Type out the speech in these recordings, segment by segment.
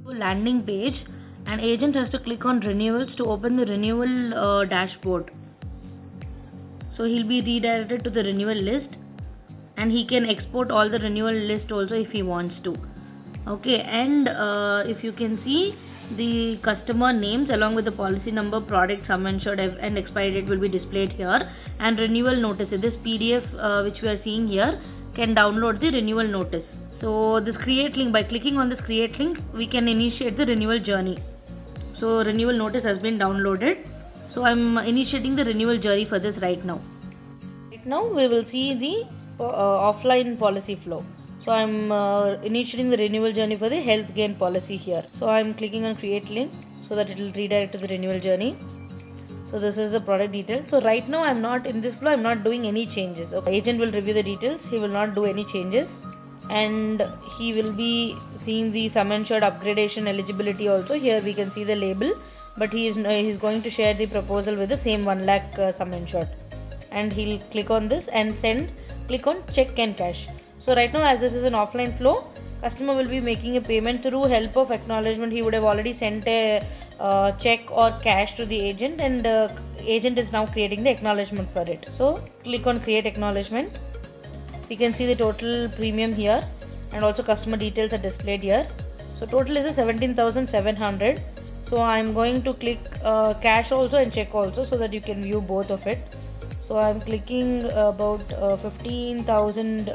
landing page, and agent has to click on renewals to open the renewal dashboard. So he'll be redirected to the renewal list, and he can export all the renewal list also if he wants to. Okay, and if you can see, the customer names along with the policy number, product, sum insured, and expiry date will be displayed here, and renewal notice. This PDF which we are seeing here can download the renewal notice. So this create link, by clicking on this create link, we can initiate the renewal journey. So renewal notice has been downloaded. So I'm initiating the renewal journey for this right now. Right now we will see the offline policy flow. So I'm initiating the renewal journey for the health gain policy here. So I'm clicking on create link so that it will redirect to the renewal journey. So this is the product details. So right now I'm not in this flow, I'm not doing any changes. Okay. Agent will review the details, he will not do any changes, and he will be seeing the sum insured upgradation eligibility also. Here we can see the label, but he is going to share the proposal with the same 1 lakh sum insured, and he'll click on this and click on check and cash. So right now, as this is an offline flow, customer will be making a payment through help of acknowledgement. He would have already sent a check or cash to the agent, and agent is now creating the acknowledgement for it. So click on create acknowledgement. You can see the total premium here, and also customer details are displayed here. So total is 17,700. So I'm going to click cash also and check also, so that you can view both of it. So I'm clicking about 15,000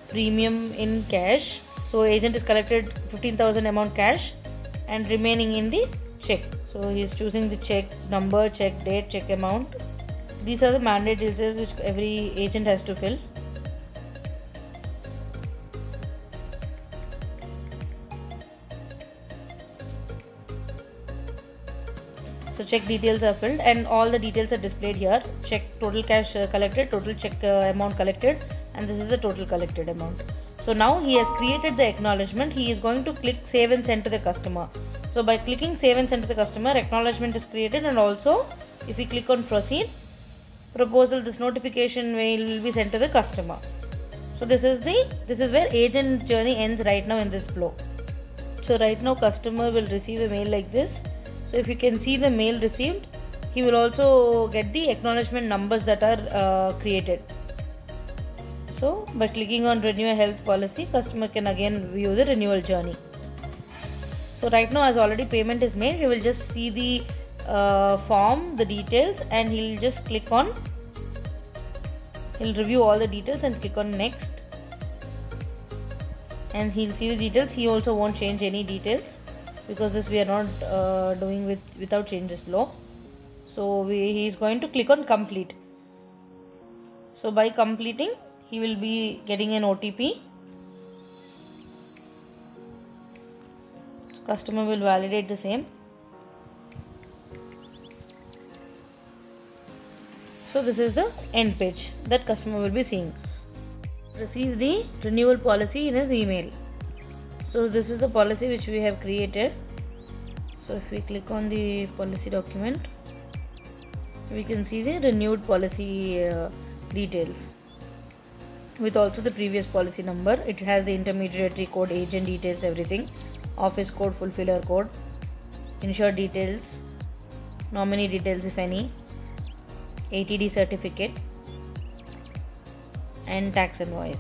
premium in cash. So agent is collected 15,000 amount cash and remaining in the check. So he is choosing the check number, check date, check amount. These are the mandate details which every agent has to fill. So check details are filled and all the details are displayed here. Check total cash collected, total check amount collected, and this is the total collected amount. So now he has created the acknowledgement. He is going to click save and send to the customer. So by clicking save and send to the customer, acknowledgement is created, and also if we click on proceed, proposal, this notification will be sent to the customer. So this is where agent journey ends right now in this flow. So right now customer will receive a mail like this. So if you can see the mail received, he will also get the acknowledgement numbers that are created. So by clicking on renew a health policy, customer can again view the renewal journey. So right now, as already payment is made, he will just see the form, the details, and he'll just click on, he'll review all the details and click on next, and he'll see the details. He also won't change any details, because this we are not doing without changes flow. So he is going to click on complete. So by completing, he will be getting an OTP. Customer will validate the same. So this is the end page that customer will be seeing. Receives the renewal policy in his email. So this is the policy which we have created. So if we click on the policy document, we can see the renewed policy details with also the previous policy number. It has the intermediary code, agent details, everything, office code, fulfiller code, insured details, nominee details if any, ATD certificate, and tax invoice.